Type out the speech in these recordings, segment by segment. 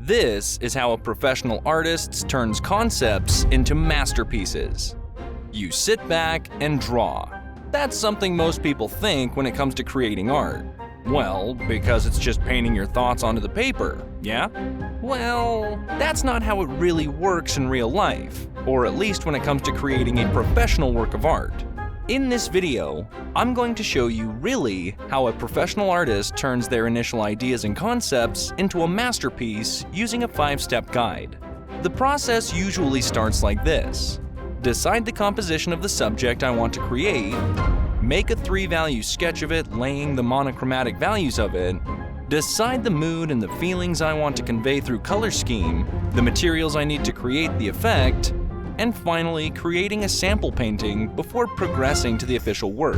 This is how a professional artist turns concepts into masterpieces. You sit back and draw. That's something most people think when it comes to creating art. Well, because it's just painting your thoughts onto the paper, yeah? Well, that's not how it really works in real life, or at least when it comes to creating a professional work of art. In this video, I'm going to show you really how a professional artist turns their initial ideas and concepts into a masterpiece using a 5-step guide. The process usually starts like this. Decide the composition of the subject I want to create, make a 3-value sketch of it laying the monochromatic values of it, decide the mood and the feelings I want to convey through color scheme, the materials I need to create the effect, and finally creating a sample painting before progressing to the official work.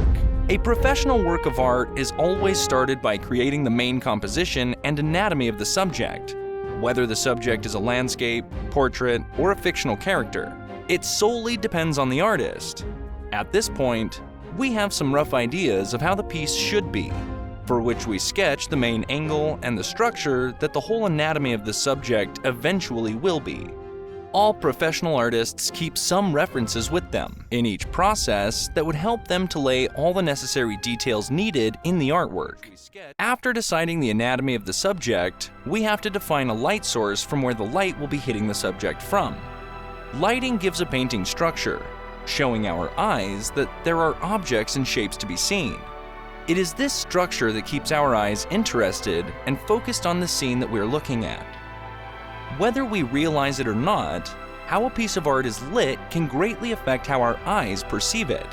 A professional work of art is always started by creating the main composition and anatomy of the subject, whether the subject is a landscape, portrait, or a fictional character. It solely depends on the artist. At this point, we have some rough ideas of how the piece should be, for which we sketch the main angle and the structure that the whole anatomy of the subject eventually will be. All professional artists keep some references with them in each process that would help them to lay all the necessary details needed in the artwork. After deciding the anatomy of the subject, we have to define a light source from where the light will be hitting the subject from. Lighting gives a painting structure, showing our eyes that there are objects and shapes to be seen. It is this structure that keeps our eyes interested and focused on the scene that we're looking at. Whether we realize it or not, how a piece of art is lit can greatly affect how our eyes perceive it.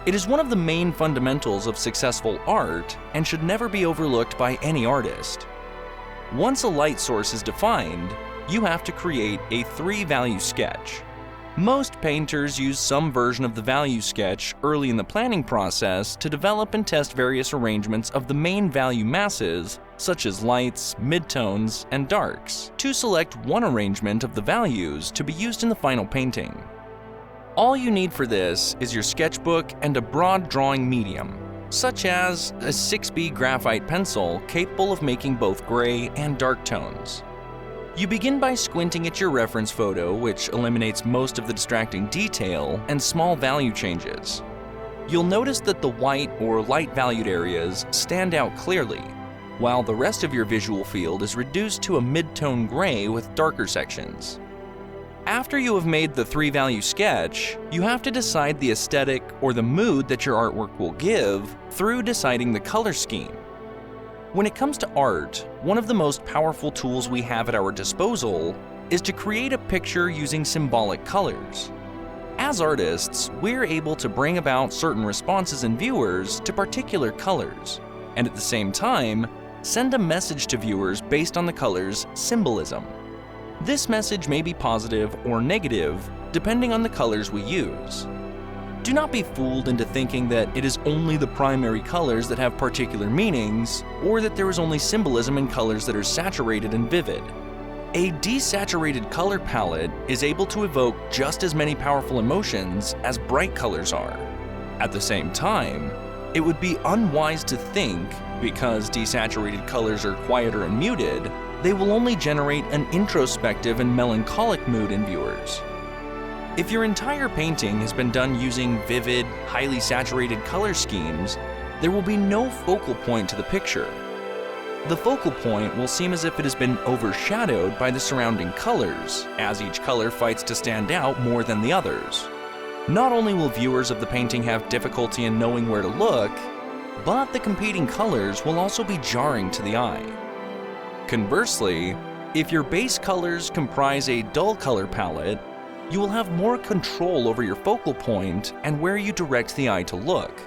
It is one of the main fundamentals of successful art and should never be overlooked by any artist. Once a light source is defined, you have to create a 3-value sketch. Most painters use some version of the value sketch early in the planning process to develop and test various arrangements of the main value masses, such as lights, midtones, and darks, to select one arrangement of the values to be used in the final painting. All you need for this is your sketchbook and a broad drawing medium, such as a 6B graphite pencil capable of making both gray and dark tones. You begin by squinting at your reference photo, which eliminates most of the distracting detail and small value changes. You'll notice that the white or light-valued areas stand out clearly, while the rest of your visual field is reduced to a mid-tone gray with darker sections. After you have made the 3-value sketch, you have to decide the aesthetic or the mood that your artwork will give through deciding the color scheme. When it comes to art, one of the most powerful tools we have at our disposal is to create a picture using symbolic colors. As artists, we're able to bring about certain responses in viewers to particular colors, and at the same time, send a message to viewers based on the color's symbolism. This message may be positive or negative, depending on the colors we use. Do not be fooled into thinking that it is only the primary colors that have particular meanings, or that there is only symbolism in colors that are saturated and vivid. A desaturated color palette is able to evoke just as many powerful emotions as bright colors are. At the same time, it would be unwise to think, because desaturated colors are quieter and muted, they will only generate an introspective and melancholic mood in viewers. If your entire painting has been done using vivid, highly saturated color schemes, there will be no focal point to the picture. The focal point will seem as if it has been overshadowed by the surrounding colors, as each color fights to stand out more than the others. Not only will viewers of the painting have difficulty in knowing where to look, but the competing colors will also be jarring to the eye. Conversely, if your base colors comprise a dull color palette, you will have more control over your focal point and where you direct the eye to look.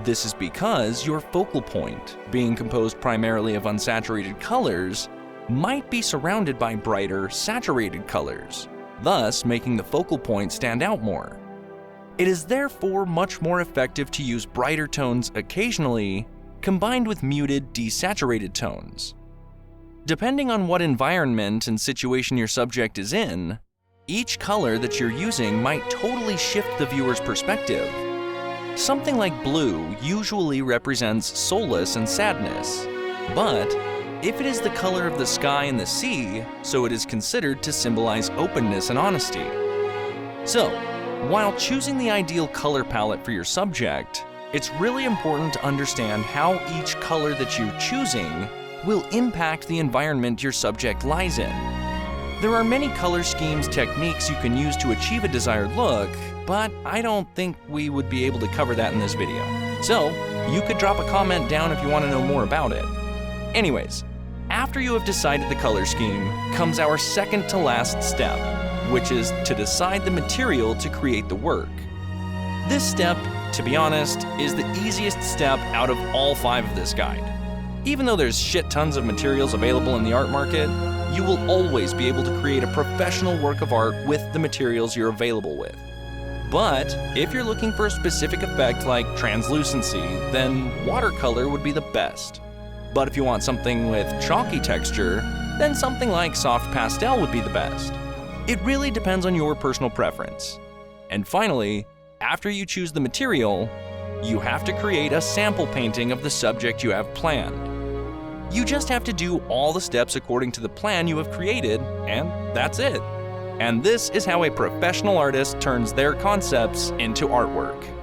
This is because your focal point, being composed primarily of unsaturated colors, might be surrounded by brighter, saturated colors, thus making the focal point stand out more. It is therefore much more effective to use brighter tones occasionally, combined with muted, desaturated tones. Depending on what environment and situation your subject is in, each color that you're using might totally shift the viewer's perspective. Something like blue usually represents solace and sadness, but if it is the color of the sky and the sea, so it is considered to symbolize openness and honesty. So, while choosing the ideal color palette for your subject, it's really important to understand how each color that you're choosing will impact the environment your subject lies in. There are many color schemes, techniques you can use to achieve a desired look, but I don't think we would be able to cover that in this video. So, you could drop a comment down if you want to know more about it. Anyways, after you have decided the color scheme, comes our second to last step, which is to decide the material to create the work. This step, to be honest, is the easiest step out of all 5 of this guide. Even though there's shit tons of materials available in the art market, you will always be able to create a professional work of art with the materials you're available with. But if you're looking for a specific effect like translucency, then watercolor would be the best. But if you want something with chalky texture, then something like soft pastel would be the best. It really depends on your personal preference. And finally, after you choose the material, you have to create a sample painting of the subject you have planned. You just have to do all the steps according to the plan you have created, and that's it. And this is how a professional artist turns their concepts into artwork.